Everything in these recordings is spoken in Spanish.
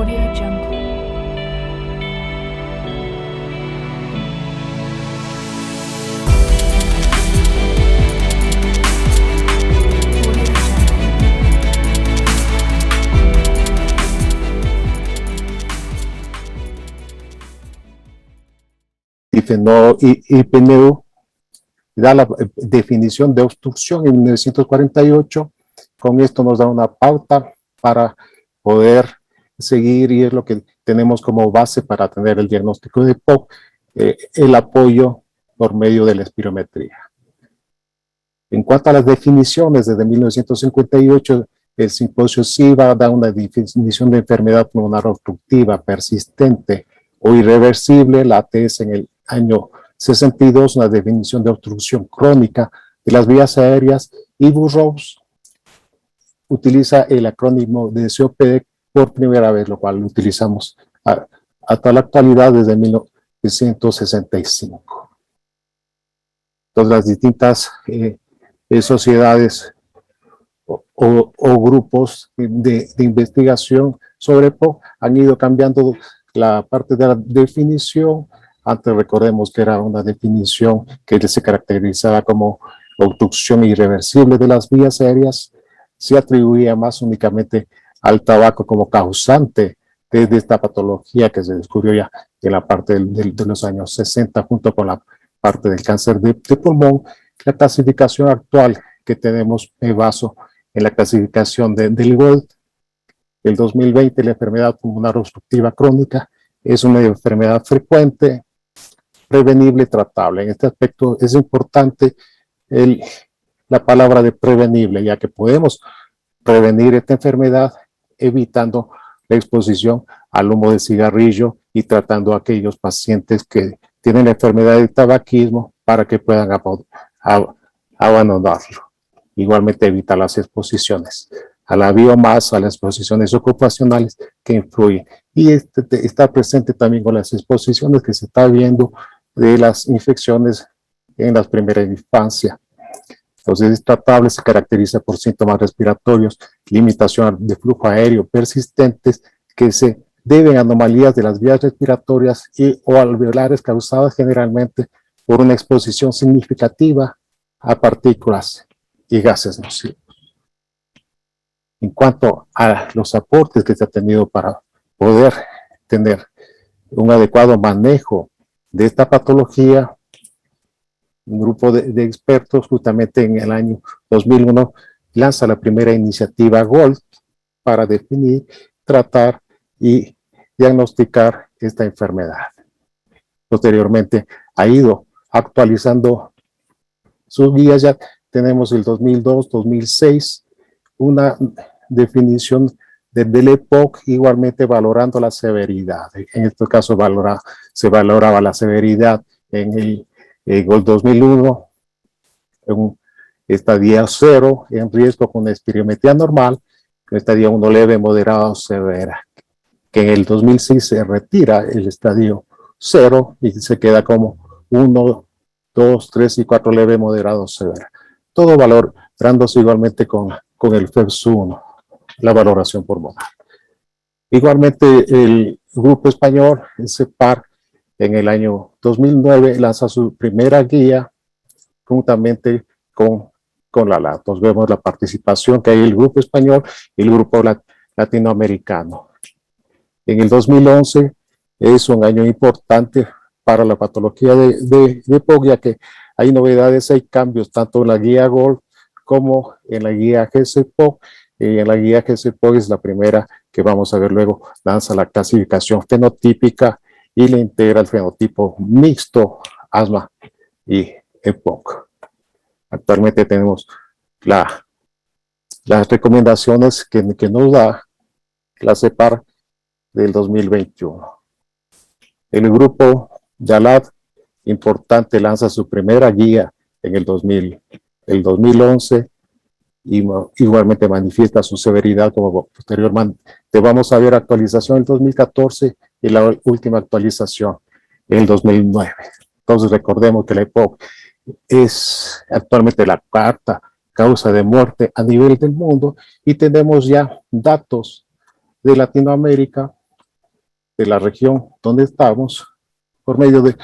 Audio Jungle. IPNU da la definición de obstrucción en 1948. Con esto nos da una pauta para poder seguir, y es lo que tenemos como base para tener el diagnóstico de POC, el apoyo por medio de la espirometría. En cuanto a las definiciones, desde 1958, el simposio SIVA da una definición de enfermedad pulmonar obstructiva persistente o irreversible, la ATS en el año 62, una definición de obstrucción crónica de las vías aéreas, y Burroughs utiliza el acrónimo de COPD por primera vez, lo cual lo utilizamos hasta la actualidad desde 1965. Entonces, las distintas sociedades o grupos de investigación sobre POC han ido cambiando la parte de la definición. Antes recordemos que era una definición que se caracterizaba como obstrucción irreversible de las vías aéreas. Se atribuía más únicamente al tabaco como causante de esta patología que se descubrió ya en la parte de los años 60, junto con la parte del cáncer de pulmón. La clasificación actual que tenemos me baso en la clasificación del GOLD. El 2020, la enfermedad pulmonar obstructiva crónica es una enfermedad frecuente, prevenible y tratable. En este aspecto es importante la palabra de prevenible, ya que podemos prevenir esta enfermedad evitando la exposición al humo de cigarrillo y tratando a aquellos pacientes que tienen la enfermedad del tabaquismo para que puedan abandonarlo. Igualmente evita las exposiciones a la biomasa, a las exposiciones ocupacionales que influyen. Y está presente también con las exposiciones que se está viendo de las infecciones en la primera infancia. Entonces, es tratable, se caracteriza por síntomas respiratorios, limitación de flujo aéreo persistentes que se deben a anomalías de las vías respiratorias o alveolares causadas generalmente por una exposición significativa a partículas y gases nocivos. En cuanto a los aportes que se ha tenido para poder tener un adecuado manejo de esta patología, un grupo de expertos justamente en el año 2001 lanza la primera iniciativa GOLD para definir, tratar y diagnosticar esta enfermedad. Posteriormente ha ido actualizando sus guías. Ya tenemos el 2002, 2006, una definición del EPOC, igualmente valorando la severidad. En este caso se valoraba la severidad en el GOLD 2001, en un estadio 0, en riesgo con espirometría normal, estadio 1 leve, moderado o severa. Que en el 2006 se retira el estadio 0 y se queda como 1, 2, 3 y 4 leve, moderado o severa. Todo valorándose igualmente con el FEVS1, la valoración pulmonar. Igualmente, el grupo español, el CEPAR, en el año 2009 lanza su primera guía juntamente con la LAT. Entonces vemos la participación que hay el grupo español y el grupo latinoamericano. En el 2011 es un año importante para la patología de POC, ya que hay novedades, hay cambios tanto en la guía GOLD como en la guía GCPOC. En la guía GCPOC es la primera que vamos a ver luego, lanza la clasificación fenotípica y le integra el fenotipo mixto, asma y EPOC. Actualmente tenemos las recomendaciones que nos da la CEPAR del 2021. El grupo YALAD, importante, lanza su primera guía en el 2011 y igualmente manifiesta su severidad, como posteriormente vamos a ver actualización en el 2014 y la última actualización en el 2009. Entonces recordemos que la EPOC es actualmente la cuarta causa de muerte a nivel del mundo y tenemos ya datos de Latinoamérica de la región donde estamos por medio de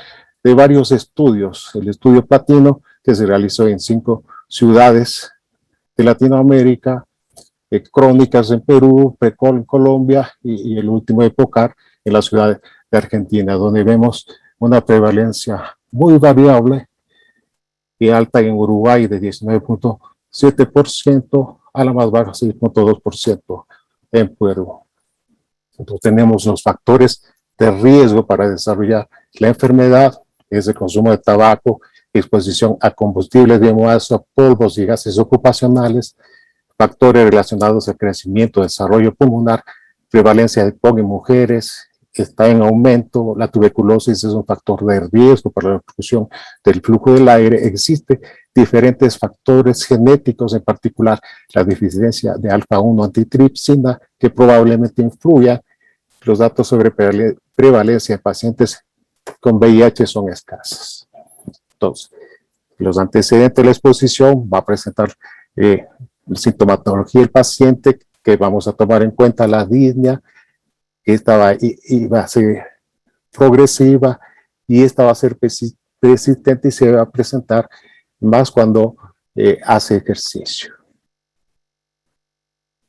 varios estudios. El estudio platino, que se realizó en 5 ciudades de Latinoamérica, crónicas en Perú, PECOL en Colombia y el último EPOCAR en la ciudad de Argentina, donde vemos una prevalencia muy variable y alta en Uruguay de 19.7% a la más baja 6.2% en Perú. Entonces tenemos los factores de riesgo para desarrollar la enfermedad, es el consumo de tabaco, exposición a combustibles biomasados, polvos y gases ocupacionales, factores relacionados al crecimiento, desarrollo pulmonar, prevalencia de POC en mujeres, está en aumento, la tuberculosis es un factor de riesgo para la obstrucción del flujo del aire, existen diferentes factores genéticos, en particular la deficiencia de alfa-1 antitripsina, que probablemente influya. Los datos sobre prevalencia en pacientes con VIH son escasos. Entonces, los antecedentes de la exposición va a presentar la sintomatología del paciente, que vamos a tomar en cuenta la disnea, que esta va a ser progresiva y esta va a ser persistente y se va a presentar más cuando hace ejercicio.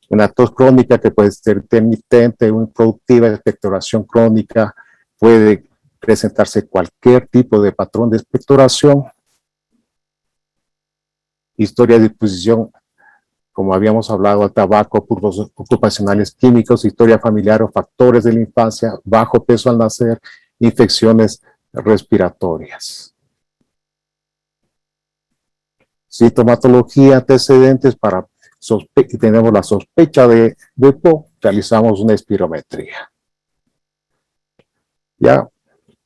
Una tos crónica que puede ser intermitente, improductiva, expectoración crónica, puede presentarse cualquier tipo de patrón de expectoración. Historia de exposición, como habíamos hablado, al tabaco, polvos ocupacionales químicos, historia familiar o factores de la infancia, bajo peso al nacer, infecciones respiratorias. Sintomatología, antecedentes para tenemos la sospecha de POC, realizamos una espirometría. Ya,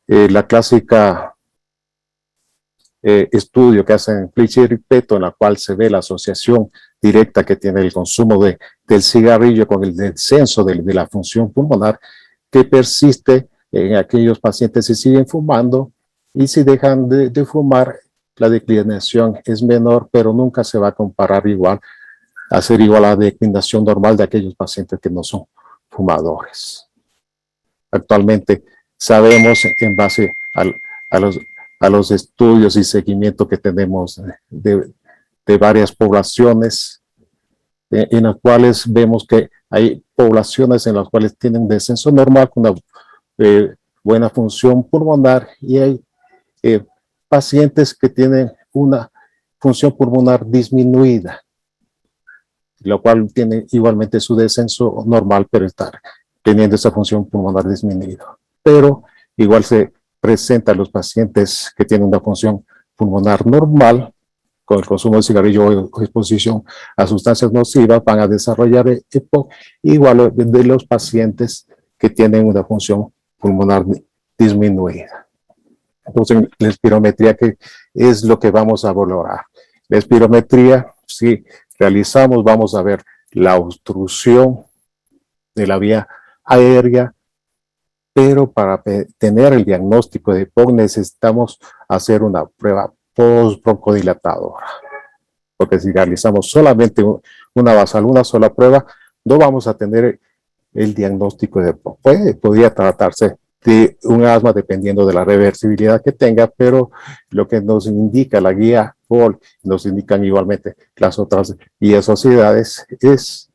la clásica estudio que hacen Fletcher y Peto, en la cual se ve la asociación directa que tiene el consumo del cigarrillo con el descenso de la función pulmonar, que persiste en aquellos pacientes que siguen fumando, y si dejan de fumar, la declinación es menor, pero nunca se va a comparar igual, a ser igual a la declinación normal de aquellos pacientes que no son fumadores. Actualmente sabemos, en base a los estudios y seguimiento que tenemos de varias poblaciones, en las cuales vemos que hay poblaciones en las cuales tienen un descenso normal con una buena función pulmonar, y hay pacientes que tienen una función pulmonar disminuida, lo cual tiene igualmente su descenso normal, pero está teniendo esa función pulmonar disminuida. Pero igual se presenta a los pacientes que tienen una función pulmonar normal, con el consumo de cigarrillo o exposición a sustancias nocivas, van a desarrollar EPOC, igual de los pacientes que tienen una función pulmonar disminuida. Entonces, la espirometría, que es lo que vamos a valorar. La espirometría, si realizamos, vamos a ver la obstrucción de la vía aérea, pero para tener el diagnóstico de EPOC necesitamos hacer una prueba postbroncodilatadora, porque si realizamos solamente una basal, una sola prueba, no vamos a tener el diagnóstico de EPOC. Podría tratarse de un asma dependiendo de la reversibilidad que tenga, pero lo que nos indica la guía POL, nos indican igualmente las otras guías sociedades, es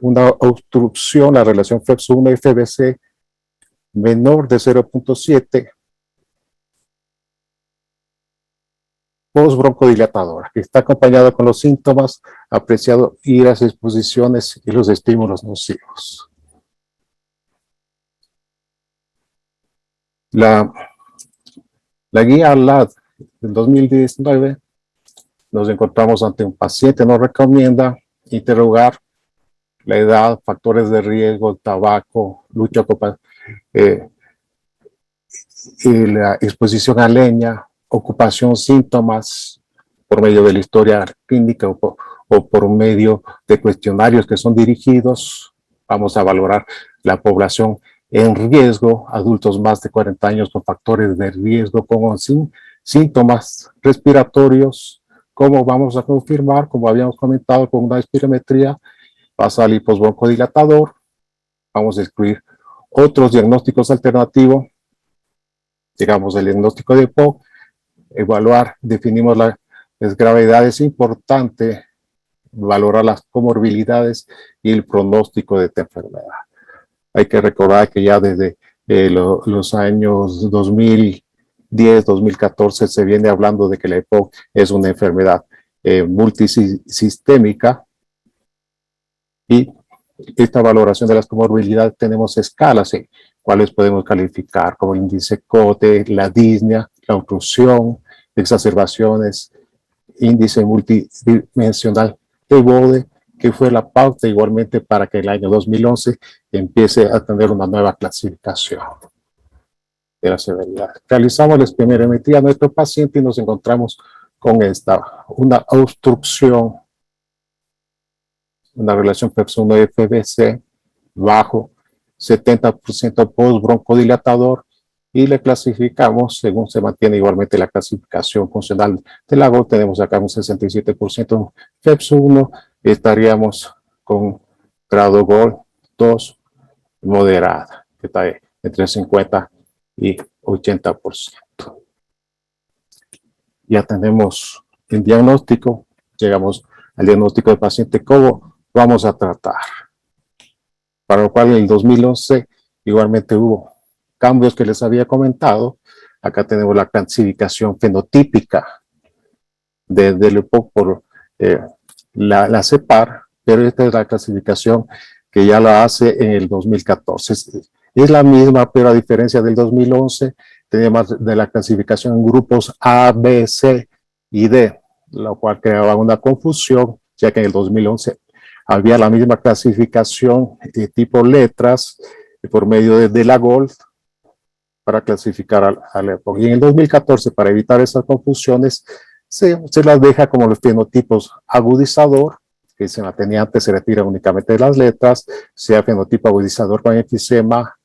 una obstrucción, la relación FEX1-FBC menor de 0.7, postbroncodilatadora, que está acompañada con los síntomas apreciados y las exposiciones y los estímulos nocivos. La guía LAD del 2019, nos encontramos ante un paciente, nos recomienda interrogar la edad, factores de riesgo, tabaco, lucha contra la exposición a leña, ocupación, síntomas, por medio de la historia clínica o por medio de cuestionarios que son dirigidos. Vamos a valorar la población en riesgo, adultos más de 40 años con factores de riesgo, con síntomas respiratorios, como vamos a confirmar, como habíamos comentado, con una espirometría basal y postbroncodilatador. Vamos a excluir Otros diagnósticos alternativos, digamos el diagnóstico de EPOC, evaluar, definimos las gravedades. Es importante valorar las comorbilidades y el pronóstico de esta enfermedad. Hay que recordar que ya desde los años 2010, 2014 se viene hablando de que la EPOC es una enfermedad multisistémica, y esta valoración de las comorbilidades tenemos escalas, cuales podemos calificar como el índice COTE, la disnea, la oclusión, exacerbaciones, índice multidimensional de Bode, que fue la pauta igualmente para que el año 2011 empiece a tener una nueva clasificación de la severidad. Realizamos la espirometría a nuestro paciente y nos encontramos con una obstrucción, una relación PEPS1-FBC bajo, 70% post-broncodilatador, y le clasificamos según se mantiene igualmente la clasificación funcional de la GOL. Tenemos acá un 67% PEPS1, estaríamos con grado GOL 2 moderada, que está entre 50 y 80%. Ya tenemos el diagnóstico, llegamos al diagnóstico del paciente, cómo vamos a tratar. Para lo cual en el 2011 igualmente hubo cambios que les había comentado. Acá tenemos la clasificación fenotípica del EPOC por la CEPAR, pero esta es la clasificación que ya la hace en el 2014. Es la misma, pero a diferencia del 2011, tenemos de la clasificación en grupos A, B, C y D, lo cual creaba una confusión, ya que en el 2011 había la misma clasificación de tipo letras por medio de la GOLD para clasificar al EPOC. Y en el 2014, para evitar esas confusiones, se las deja como los fenotipos agudizador, que se mantenía antes, se retira únicamente de las letras, sea fenotipo agudizador con enfisema,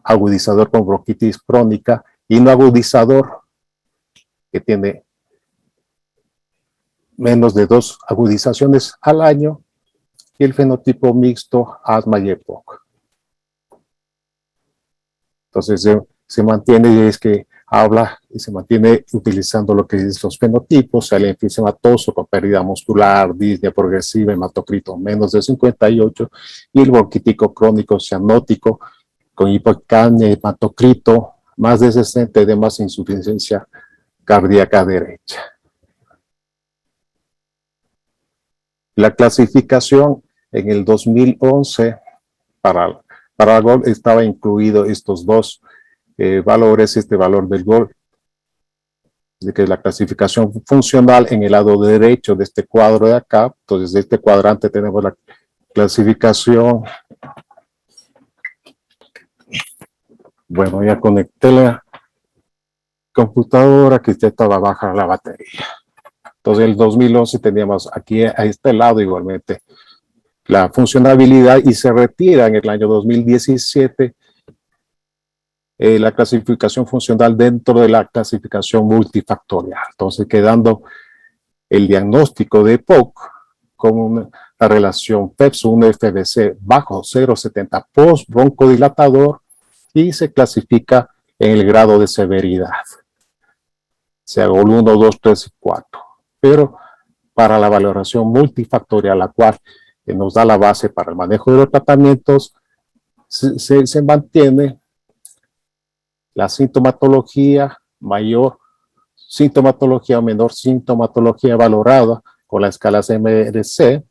agudizador con bronquitis crónica, y no agudizador, que tiene menos de 2 agudizaciones al año, y el fenotipo mixto, asma y EPOC. Entonces se mantiene, y es que habla y se mantiene utilizando lo que es los fenotipos, el enfisematoso con pérdida muscular, disnea progresiva, hematocrito menos de 58, y el bronquítico crónico cianótico con hipocamia, hematocrito más de 60 y demás insuficiencia cardíaca derecha. La clasificación en el 2011 para GOL estaba incluido estos dos valores, este valor del GOL, de que la clasificación funcional en el lado derecho de este cuadro de acá. Entonces, de este cuadrante tenemos la clasificación. Bueno, ya conecté la computadora, que ya estaba baja la batería. Entonces, en el 2011 teníamos aquí a este lado igualmente la funcionabilidad, y se retira en el año 2017 la clasificación funcional dentro de la clasificación multifactorial. Entonces, quedando el diagnóstico de EPOC con una relación PEPS1-FBC bajo 0,70 post broncodilatador, y se clasifica en el grado de severidad, sea GOL 1, 2, 3 y 4. Pero para la valoración multifactorial, la cual nos da la base para el manejo de los tratamientos, se mantiene la sintomatología, mayor sintomatología o menor sintomatología valorada con las escalas MRC.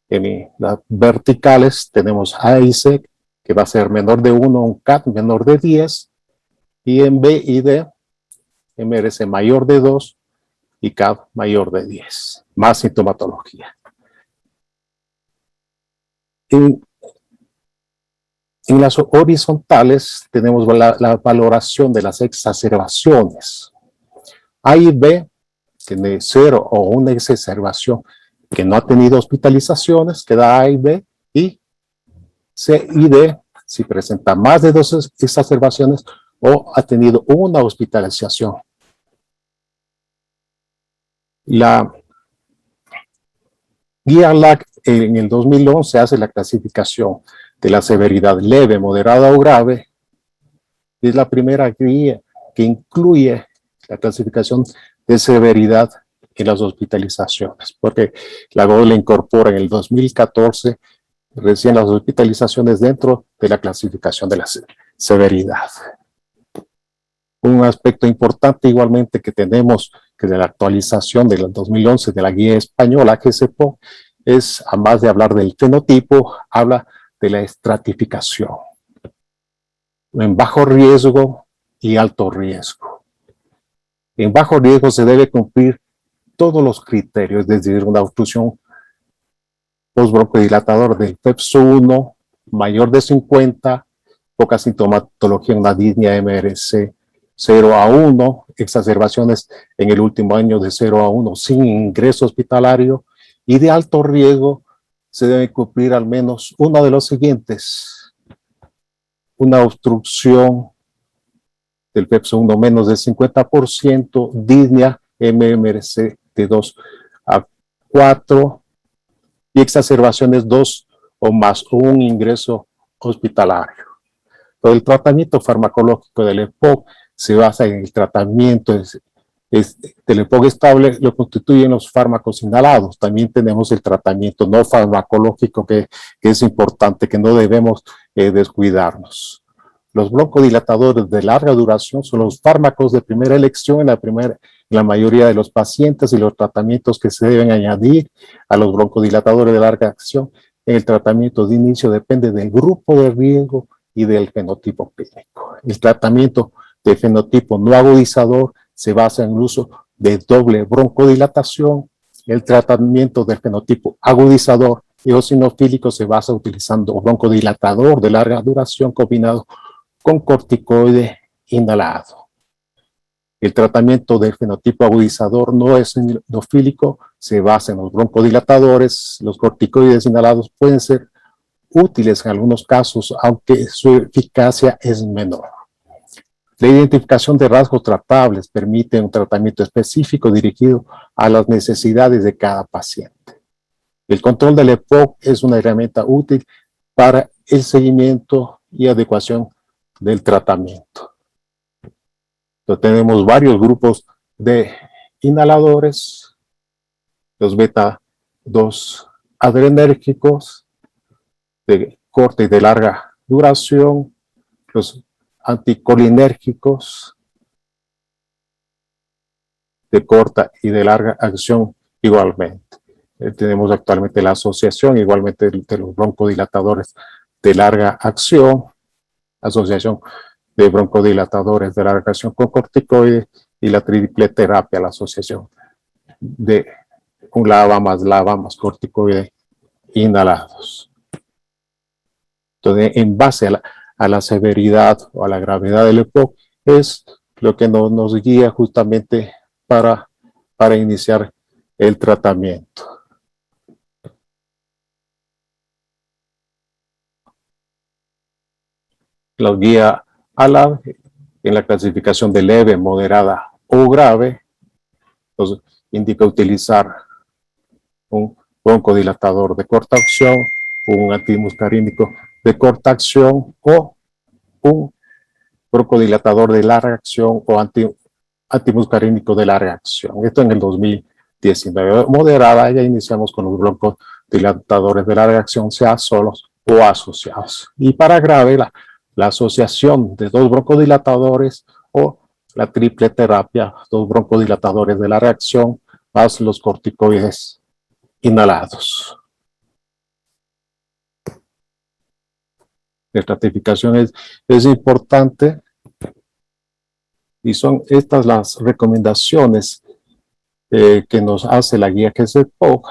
En las verticales tenemos AIC, que va a ser menor de 1, un CAT menor de 10, y en B y D, MRC mayor de 2 y CAT mayor de 10, más sintomatología. En las horizontales tenemos la valoración de las exacerbaciones. A y B tiene 0 o una exacerbación que no ha tenido hospitalizaciones, que da A y B, y C y D si presenta más de 2 exacerbaciones o ha tenido una hospitalización. La guía LAC en el 2011 hace la clasificación de la severidad leve, moderada o grave, es la primera guía que incluye la clasificación de severidad en las hospitalizaciones, porque la GOE la incorpora en el 2014 recién las hospitalizaciones dentro de la clasificación de la severidad. Un aspecto importante igualmente que tenemos que de la actualización del 2011 de la guía española GCPO es, además de hablar del fenotipo, habla de la estratificación en bajo riesgo y alto riesgo. En bajo riesgo se debe cumplir todos los criterios, es decir, una obstrucción postbroncodilatador del FEPS1 mayor de 50, poca sintomatología en una disnea MRC 0 a 1, exacerbaciones en el último año de 0 a 1 sin ingreso hospitalario, y de alto riesgo se debe cumplir al menos uno de los siguientes: una obstrucción del FEPS1 menos del 50%, disnea MMRC de 2 a 4 y exacerbaciones 2 o más, o un ingreso hospitalario. Todo el tratamiento farmacológico del EPOC se basa en el tratamiento del EPOC estable, lo constituyen los fármacos inhalados. También tenemos el tratamiento no farmacológico que es importante, que no debemos descuidarnos. Los broncodilatadores de larga duración son los fármacos de primera elección en la mayoría de los pacientes, y los tratamientos que se deben añadir a los broncodilatadores de larga acción en el tratamiento de inicio depende del grupo de riesgo y del fenotipo clínico. El tratamiento de fenotipo no agudizador se basa en el uso de doble broncodilatación. El tratamiento del fenotipo agudizador eosinofílico se basa utilizando broncodilatador de larga duración combinado con corticoide inhalado. El tratamiento del fenotipo agudizador no eosinofílico se basa en los broncodilatadores. Los corticoides inhalados pueden ser útiles en algunos casos, aunque su eficacia es menor. La identificación de rasgos tratables permite un tratamiento específico dirigido a las necesidades de cada paciente. El control del EPOC es una herramienta útil para el seguimiento y adecuación del tratamiento. Entonces, tenemos varios grupos de inhaladores, los beta-2 adrenérgicos de corta y de larga duración, los anticolinérgicos de corta y de larga acción igualmente. Tenemos actualmente la asociación igualmente de los broncodilatadores de larga acción, asociación de broncodilatadores de larga acción con corticoides, y la triple terapia, la asociación de un LABA más corticoide inhalados. Entonces, en base a la severidad o a la gravedad del EPOC, es lo que nos guía justamente para iniciar el tratamiento. La guía ALAB en la clasificación de leve, moderada o grave nos indica utilizar un broncodilatador de corta acción, un antimuscarínico de corta acción o un broncodilatador de larga acción o antimuscarínico de larga acción. Esto en el 2019. Moderada, ya iniciamos con los broncodilatadores de larga acción, sea solos o asociados. Y para grave, la asociación de dos broncodilatadores o la triple terapia, dos broncodilatadores de larga acción más los corticoides inhalados. La estratificación es importante, y son estas las recomendaciones que nos hace la guía GCPOC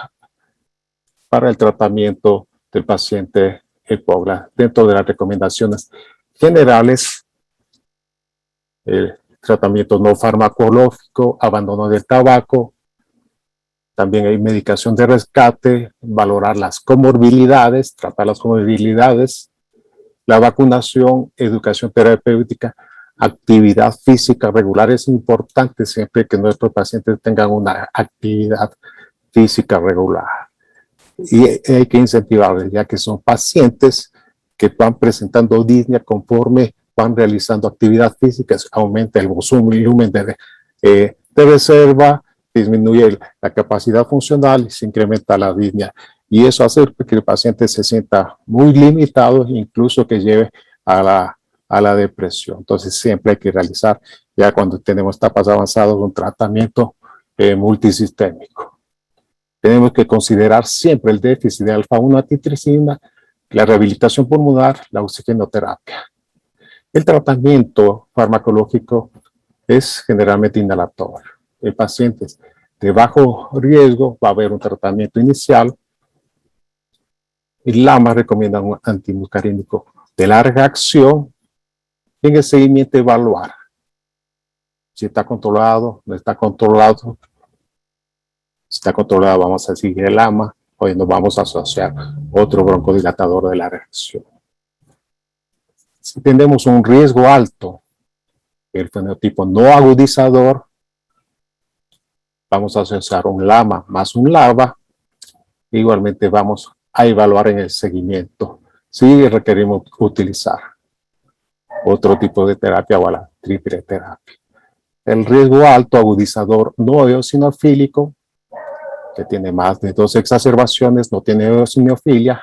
para el tratamiento del paciente EPOC. Dentro de las recomendaciones generales, el tratamiento no farmacológico, abandono del tabaco, también hay medicación de rescate, valorar las comorbilidades, tratar las comorbilidades, la vacunación, educación terapéutica, actividad física regular. Es importante siempre que nuestros pacientes tengan una actividad física regular. Y hay que incentivarles, ya que son pacientes que van presentando disnea conforme van realizando actividad física, aumenta el volumen de reserva, disminuye la capacidad funcional y se incrementa la disnea. Y eso hace que el paciente se sienta muy limitado, incluso que lleve a la depresión. Entonces siempre hay que realizar, ya cuando tenemos etapas avanzadas, un tratamiento multisistémico. Tenemos que considerar siempre el déficit de alfa-1-antitricina, la rehabilitación pulmonar, la oxigenoterapia. El tratamiento farmacológico es generalmente inhalador. En pacientes de bajo riesgo va a haber un tratamiento inicial. El LAMA recomienda un antimuscarínico de larga acción. En el seguimiento evaluar si está controlado, no está controlado. Si está controlado, vamos a seguir el LAMA, o nos vamos a asociar otro broncodilatador de larga acción. Si tenemos un riesgo alto, el fenotipo no agudizador, vamos a asociar un LAMA más un LABA. Igualmente vamos a evaluar en el seguimiento si requerimos utilizar otro tipo de terapia o la triple terapia. El riesgo alto agudizador no eosinofílico, que tiene más de 2 exacerbaciones, no tiene eosiniofilia,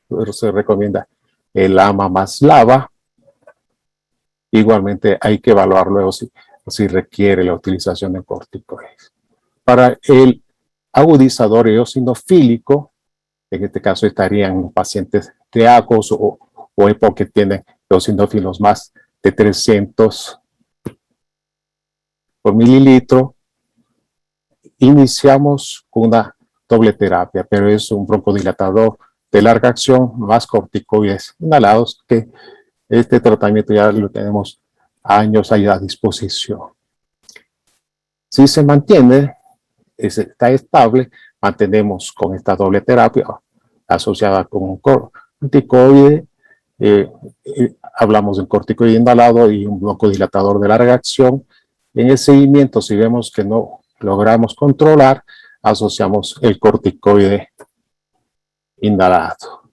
pero se recomienda el LAMA más LABA. Igualmente hay que evaluar luego si requiere la utilización de corticoides. Para el agudizador eosinofílico, en este caso estarían pacientes teacos o EPO que tienen eosinófilos más de 300 por mililitro. Iniciamos con una doble terapia, pero es un broncodilatador de larga acción más corticoides inhalados, que este tratamiento ya lo tenemos años ahí a disposición. Si se mantiene, está estable, mantenemos con esta doble terapia asociada con un corticoide. Hablamos de un corticoide inhalado y un broncodilatador de larga acción. En el seguimiento, si vemos que no logramos controlar, asociamos el corticoide inhalado.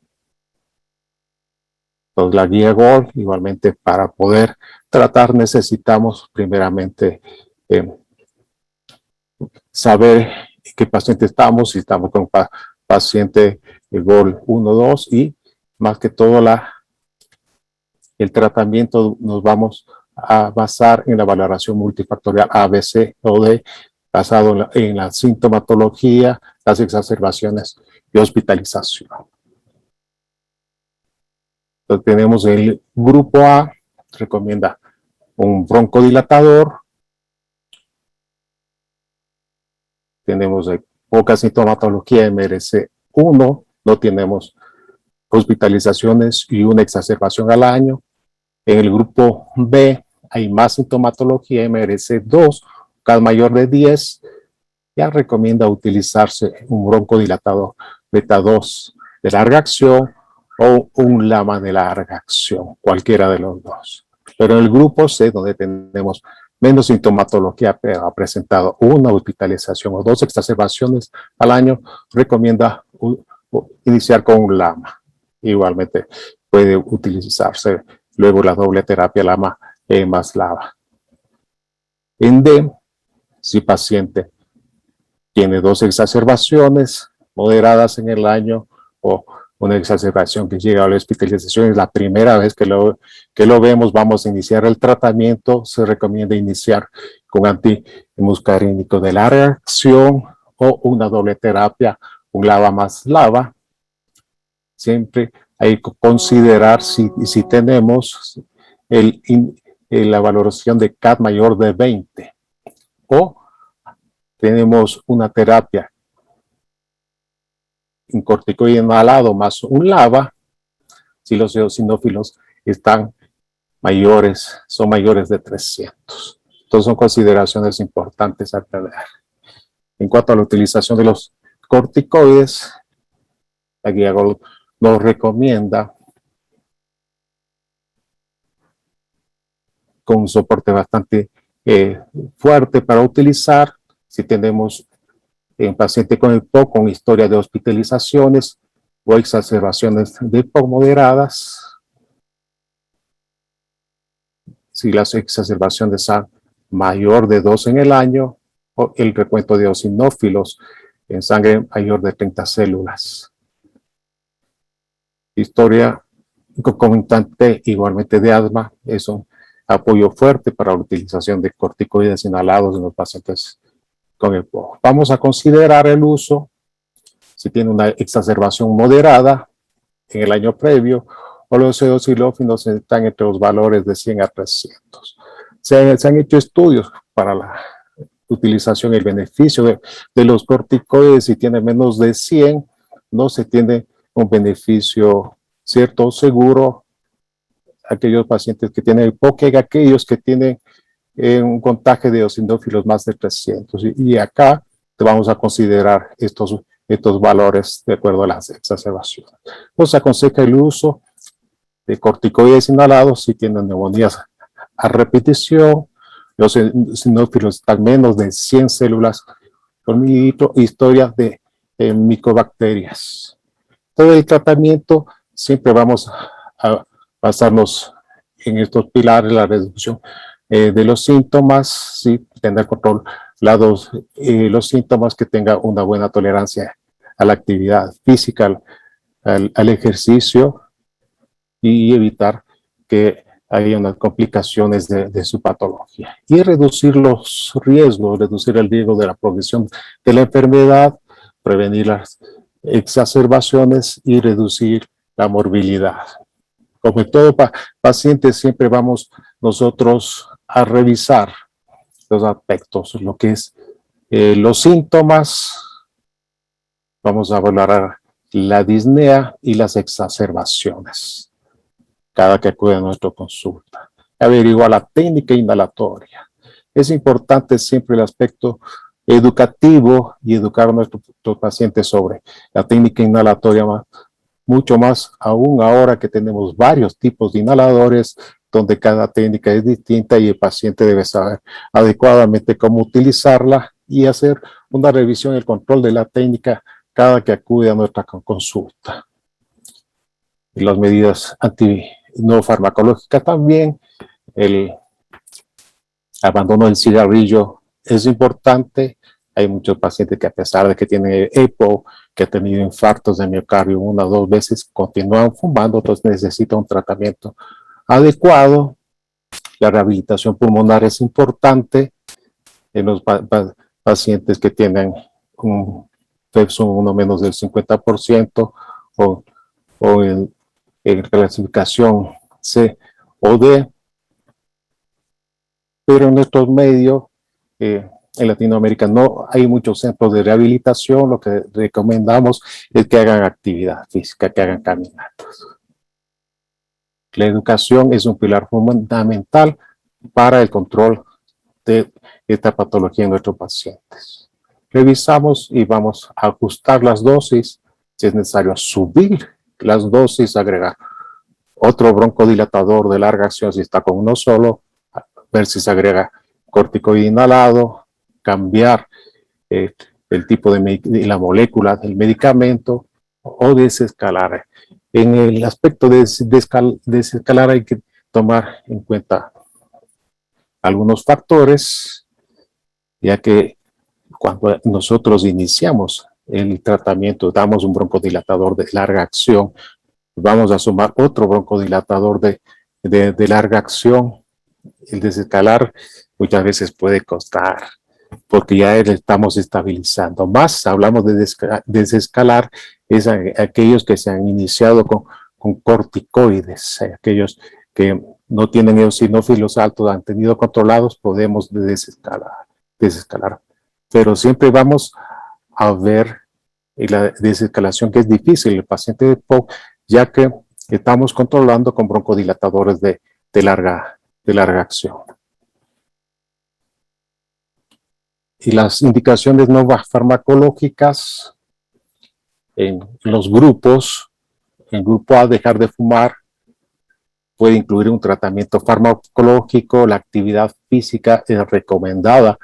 Entonces, la guía GOLD, igualmente para poder tratar necesitamos primeramente saber en qué paciente estamos, si estamos con paciente GOLD 1, 2 y más que todo el tratamiento nos vamos a basar en la valoración multifactorial ABC o D, basado en la sintomatología, las exacerbaciones y hospitalización. Entonces tenemos el grupo A, recomienda un broncodilatador. Tenemos poca sintomatología MRC1, no tenemos hospitalizaciones y una exacerbación al año. En el grupo B hay más sintomatología MRC2, CAD mayor de 10. Ya recomienda utilizarse un broncodilatador beta 2 de larga acción o un LAMA de larga acción, cualquiera de los dos. Pero en el grupo C, donde tenemos menos sintomatología, pero ha presentado una hospitalización o 2 exacerbaciones al año, recomienda iniciar con un LAMA. Igualmente puede utilizarse luego la doble terapia LAMA más LABA. En D, si paciente tiene 2 exacerbaciones moderadas en el año o una exacerbación que llega a la hospitalización, es la primera vez que lo vemos, vamos a iniciar el tratamiento. Se recomienda iniciar con antimuscarínico de larga acción o una doble terapia, un LABA más LABA. Siempre hay que considerar si tenemos la valoración de CAD mayor de 20 o tenemos una terapia un corticoide inhalado más un LABA, si los eosinófilos están son mayores de 300. Entonces son consideraciones importantes a tener. En cuanto a la utilización de los corticoides, la guía GOLD nos recomienda con un soporte bastante fuerte para utilizar. Si tenemos en paciente con EPO con historia de hospitalizaciones, o exacerbaciones de EPOC moderadas. Si las exacerbaciones son mayor de 2 en el año, o el recuento de eosinófilos en sangre mayor de 30 células. Historia concomitante igualmente de asma es un apoyo fuerte para la utilización de corticoides inhalados en los pacientes con EPOC. Vamos a considerar el uso si tiene una exacerbación moderada en el año previo o los eosinófilos están entre los valores de 100 a 300. Se han hecho estudios para la utilización y el beneficio de los corticoides. Si tiene menos de 100, no se tiene un beneficio cierto o seguro. Aquellos pacientes que tienen EPOC y aquellos que tienen un contagio de eosinófilos más de 300. Y acá vamos a considerar estos valores de acuerdo a las exacerbaciones. Nos aconseja el uso de corticoides inhalados si tienen neumonías a repetición, los eosinófilos están menos de 100 células por mililitro, historia de micobacterias. Todo el tratamiento siempre vamos a basarnos en estos pilares, la reducción de los síntomas, sí, tener controlados los síntomas, que tenga una buena tolerancia a la actividad física, al ejercicio, y evitar que haya unas complicaciones de su patología. Y reducir los riesgos, reducir el riesgo de la progresión de la enfermedad, prevenir las exacerbaciones y reducir la morbilidad. Como en todo paciente, siempre vamos nosotros a revisar los aspectos, lo que es los síntomas, vamos a valorar la disnea y las exacerbaciones cada que acude a nuestra consulta. Averiguar la técnica inhalatoria. Es importante siempre el aspecto educativo y educar a nuestros pacientes sobre la técnica inhalatoria, mucho más aún ahora que tenemos varios tipos de inhaladores donde cada técnica es distinta y el paciente debe saber adecuadamente cómo utilizarla y hacer una revisión y el control de la técnica cada que acude a nuestra consulta. Y las medidas no farmacológicas también, el abandono del cigarrillo es importante. Hay muchos pacientes que a pesar de que tienen EPOC, que han tenido infartos de miocardio 1 o 2 veces, continúan fumando, entonces necesitan un tratamiento adecuado. La rehabilitación pulmonar es importante en los pacientes que tienen un PEPSUM 1 menos del 50% o en clasificación C o D. Pero en nuestros medios, en Latinoamérica no hay muchos centros de rehabilitación. Lo que recomendamos es que hagan actividad física, que hagan caminatas. La educación es un pilar fundamental para el control de esta patología en nuestros pacientes. Revisamos y vamos a ajustar las dosis. Si es necesario subir las dosis, agregar otro broncodilatador de larga acción si está con uno solo, ver si se agrega corticoide inhalado, cambiar el tipo de la molécula del medicamento o desescalar. En el aspecto de desescalar hay que tomar en cuenta algunos factores, ya que cuando nosotros iniciamos el tratamiento, damos un broncodilatador de larga acción, vamos a sumar otro broncodilatador de larga acción. El desescalar muchas veces puede costar, porque ya estamos estabilizando. Más hablamos de desescalar, es aquellos que se han iniciado con corticoides, aquellos que no tienen eosinófilos altos, han tenido controlados, podemos desescalar. Pero siempre vamos a ver la desescalación, que es difícil el paciente de EPOC, ya que estamos controlando con broncodilatadores de larga acción. Y las indicaciones no farmacológicas en los grupos, en grupo A, dejar de fumar, puede incluir un tratamiento farmacológico. La actividad física es recomendada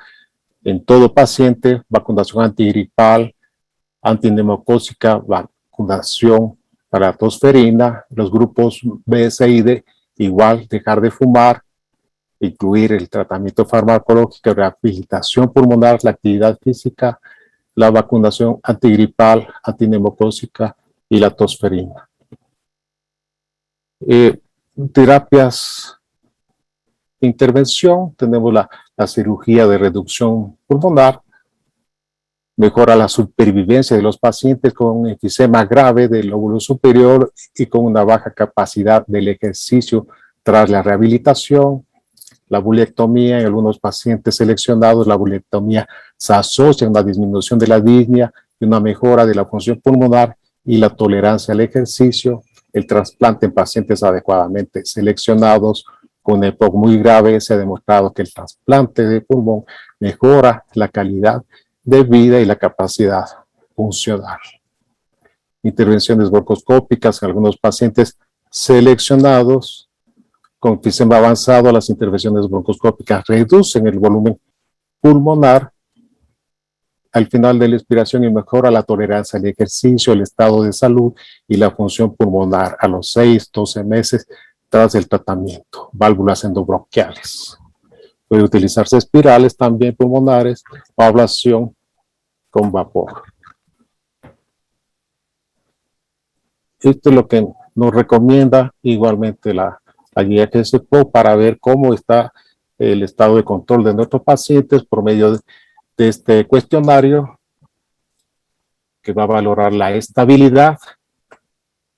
en todo paciente, vacunación antigripal, antineumocócica, vacunación para la tosferina, los grupos B, C y D, igual dejar de fumar, incluir el tratamiento farmacológico, rehabilitación pulmonar, la actividad física, la vacunación antigripal, antineumocócica y la tosferina. Terapias de intervención, tenemos la cirugía de reducción pulmonar, mejora la supervivencia de los pacientes con enfisema grave del lóbulo superior y con una baja capacidad del ejercicio tras la rehabilitación. La bulectomía, en algunos pacientes seleccionados, la bulectomía se asocia a una disminución de la disnea y una mejora de la función pulmonar y la tolerancia al ejercicio. El trasplante en pacientes adecuadamente seleccionados con EPOC muy grave, se ha demostrado que el trasplante de pulmón mejora la calidad de vida y la capacidad funcional. Intervenciones broncoescópicas en algunos pacientes seleccionados con enfisema avanzado. Las intervenciones broncoescópicas reducen el volumen pulmonar al final de la expiración y mejora la tolerancia al ejercicio, el estado de salud y la función pulmonar a los 6-12 meses tras el tratamiento. Válvulas endobronquiales. Puede utilizarse espirales también pulmonares o ablación con vapor. Esto es lo que nos recomienda igualmente la guía GSPO para ver cómo está el estado de control de nuestros pacientes por medio de este cuestionario que va a valorar la estabilidad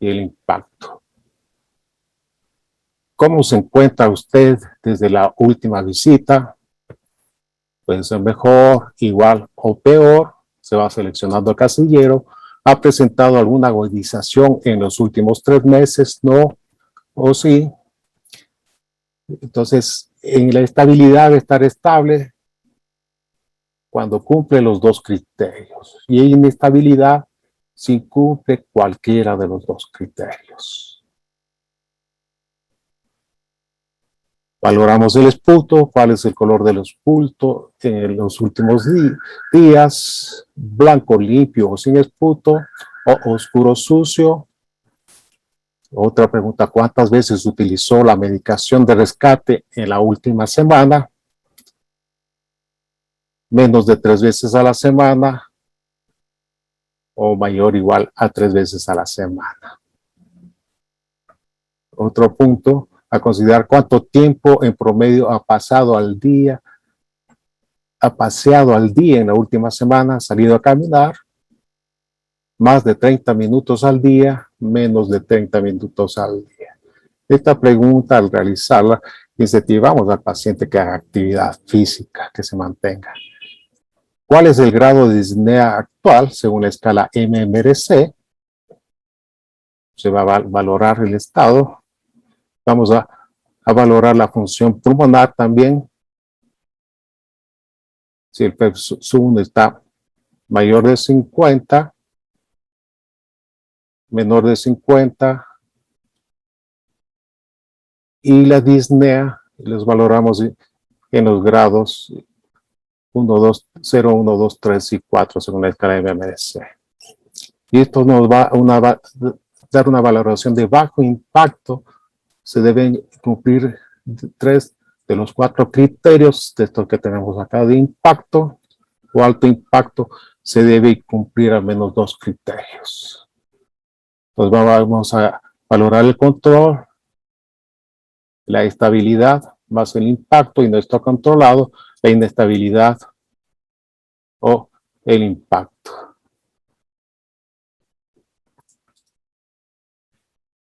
y el impacto. ¿Cómo se encuentra usted desde la última visita? Puede ser mejor, igual o peor. Se va seleccionando el casillero. ¿Ha presentado alguna agudización en los últimos 3 meses? No o sí. Entonces, en la estabilidad de estar estable cuando cumple los 2 criterios. Y en inestabilidad si cumple cualquiera de los 2 criterios. Valoramos el esputo, cuál es el color del esputo en los últimos días, blanco limpio o sin esputo, o oscuro sucio. Otra pregunta, ¿cuántas veces utilizó la medicación de rescate en la última semana? Menos de 3 veces a la semana o mayor o igual a 3 veces a la semana. Otro punto, a considerar cuánto tiempo en promedio ha paseado al día en la última semana, ha salido a caminar, más de 30 minutos al día, menos de 30 minutos al día. Esta pregunta, al realizarla, incentivamos al paciente que haga actividad física, que se mantenga. ¿Cuál es el grado de disnea actual según la escala MMRC? Se va a valorar el estado. Vamos a valorar la función pulmonar también. Si el PEP-SUN está mayor de 50, menor de 50, y la disnea los valoramos en los grados 1, 2, 0, 1, 2, 3 y 4 según la escala de MMRC. Y esto nos va a dar una valoración de bajo impacto. Se deben cumplir 3 de los 4 criterios de estos que tenemos acá de impacto o alto impacto. Se debe cumplir al menos 2 criterios. Entonces vamos a valorar el control, la estabilidad más el impacto y no está controlado, la inestabilidad o el impacto.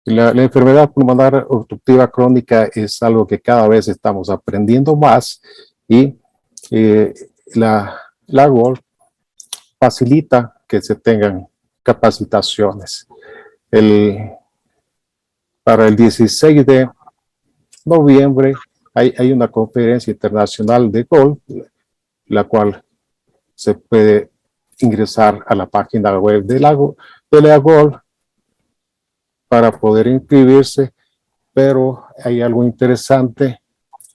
La enfermedad pulmonar obstructiva crónica es algo que cada vez estamos aprendiendo más y la GOL facilita que se tengan capacitaciones. Para el 16 de noviembre hay una conferencia internacional de GOL, la cual se puede ingresar a la página web de la GOL para poder inscribirse, pero hay algo interesante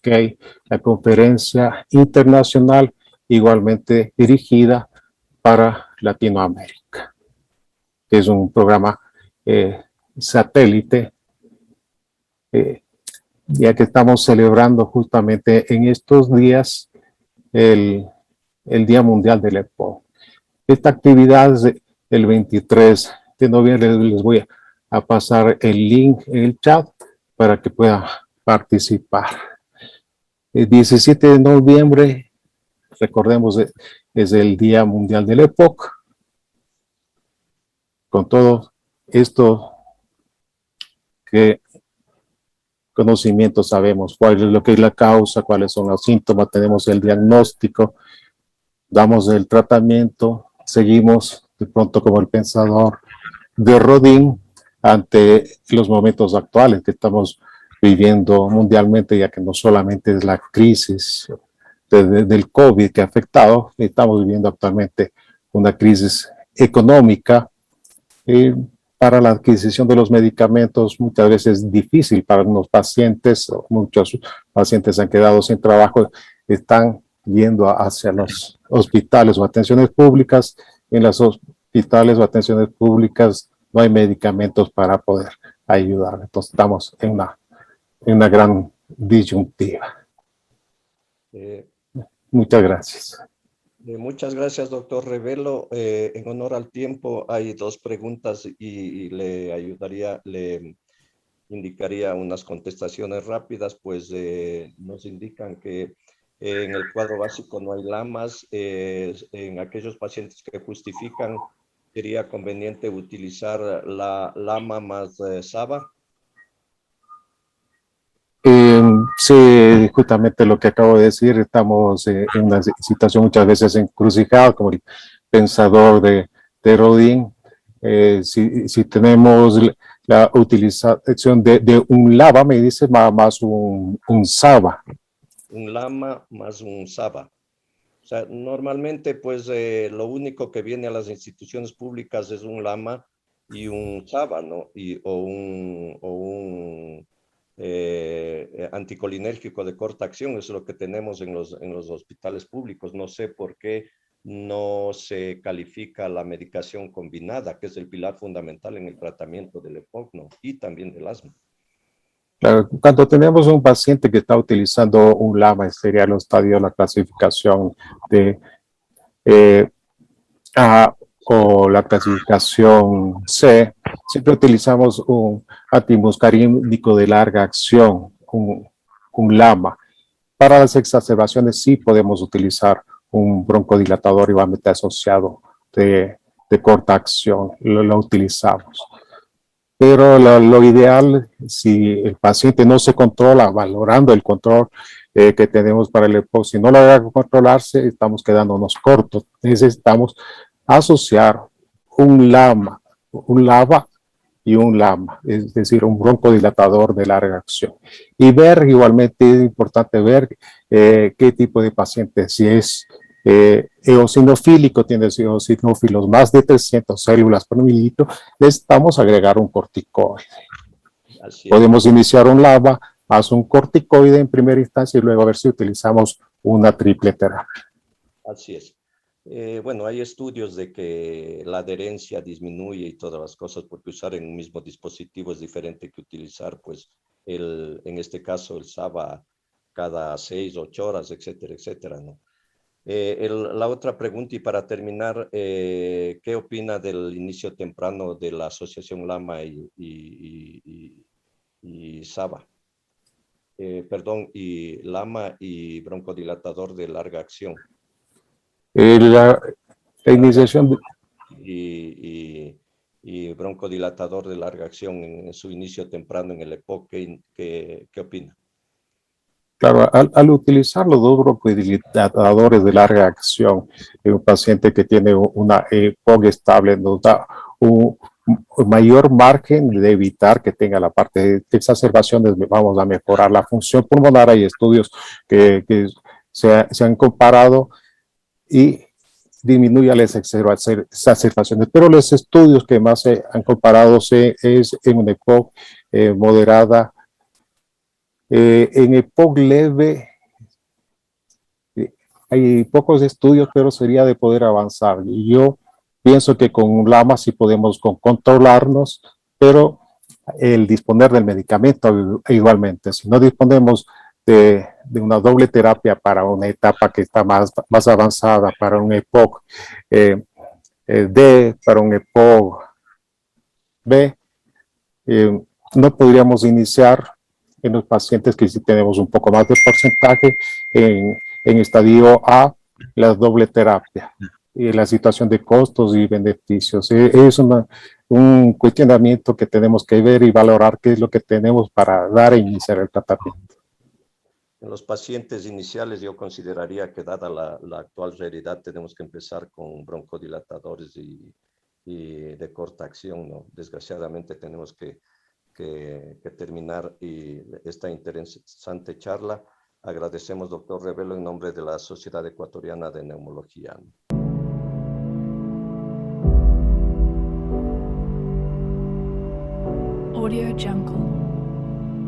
que hay la conferencia internacional igualmente dirigida para Latinoamérica. que es un programa satélite, ya que estamos celebrando justamente en estos días el Día Mundial del EPOC. Esta actividad es el 23 de noviembre. Les voy a pasar el link en el chat para que puedan participar. El 17 de noviembre, recordemos, es el Día Mundial del EPOC. Con todo esto, ¿qué conocimiento sabemos? ¿Cuál es lo que es la causa? ¿Cuáles son los síntomas? Tenemos el diagnóstico, damos el tratamiento, seguimos de pronto como el pensador de Rodin ante los momentos actuales que estamos viviendo mundialmente, ya que no solamente es la crisis del COVID que ha afectado, estamos viviendo actualmente una crisis económica. Para la adquisición de los medicamentos muchas veces es difícil para los pacientes, muchos pacientes han quedado sin trabajo, están yendo hacia los hospitales o atenciones públicas. En los hospitales o atenciones públicas no hay medicamentos para poder ayudar. Entonces estamos en una gran disyuntiva. Muchas gracias. Muchas gracias, doctor Revelo. En honor al tiempo, hay dos preguntas y le indicaría unas contestaciones rápidas, pues nos indican que en el cuadro básico no hay lamas. En aquellos pacientes que justifican, ¿sería conveniente utilizar la lama más SABA? Sí, justamente lo que acabo de decir, estamos en una situación muchas veces encrucijada, como el pensador de Rodin. Si tenemos la utilización de un lava, me dice más un SABA. Un lama más un SABA. O sea, normalmente, pues, lo único que viene a las instituciones públicas es un lama y un SABA, ¿no? O un anticolinérgico de corta acción, es lo que tenemos en los hospitales públicos. No sé por qué no se califica la medicación combinada, que es el pilar fundamental en el tratamiento del EPOC, ¿no? Y también del asma. Cuando tenemos un paciente que está utilizando un LAMA, sería el estadio de la clasificación de A o la clasificación C, siempre utilizamos un antimuscarínico de larga acción, un LAMA. Para las exacerbaciones sí podemos utilizar un broncodilatador igualmente asociado de corta acción, lo utilizamos. Pero lo ideal, si el paciente no se controla, valorando el control que tenemos para el EPOC, si no logra controlarse, estamos quedándonos cortos. Necesitamos asociar un LAVA y un LAMA, es decir, un broncodilatador de larga acción. Y ver, igualmente es importante ver qué tipo de paciente, si es eosinofílico, tiene eosinófilos más de 300 células por mililitro, necesitamos agregar un corticoide. Podemos iniciar un LAVA, más un corticoide en primera instancia y luego a ver si utilizamos una triple terapia. Así es. Bueno, hay estudios de que la adherencia disminuye y todas las cosas, porque usar en un mismo dispositivo es diferente que utilizar, pues, en este caso, el SABA cada 6, 8 horas, etcétera, etcétera, ¿no? La otra pregunta, y para terminar, ¿qué opina del inicio temprano de la asociación LAMA y SABA? Y LAMA y broncodilatador de larga acción. La iniciación y broncodilatador de larga acción en su inicio temprano en el EPOC, ¿qué opina? Claro, al utilizar los dos broncodilatadores de larga acción en un paciente que tiene una EPOC estable, nos da un mayor margen de evitar que tenga la parte de exacerbaciones. Vamos a mejorar la función pulmonar. Hay estudios que se han comparado y disminuye las exacerbaciones, pero los estudios que más se han comparado es en una EPOC moderada. En EPOC leve hay pocos estudios, pero sería de poder avanzar. Y yo Pienso que con LAMA sí podemos controlarnos, pero el disponer del medicamento igualmente. Si no disponemos de una doble terapia para una etapa que está más avanzada, para un EPOC D, para un EPOC B, no podríamos iniciar en los pacientes que sí tenemos un poco más de porcentaje en estadio A, la doble terapia. Y la situación de costos y beneficios. Es un cuestionamiento que tenemos que ver y valorar qué es lo que tenemos para dar e iniciar el tratamiento. En los pacientes iniciales yo consideraría que dada la actual realidad tenemos que empezar con broncodilatadores y de corta acción, ¿no? Desgraciadamente tenemos que terminar esta interesante charla. Agradecemos, doctor Revelo, en nombre de la Sociedad Ecuatoriana de Neumología. Audio Jungle.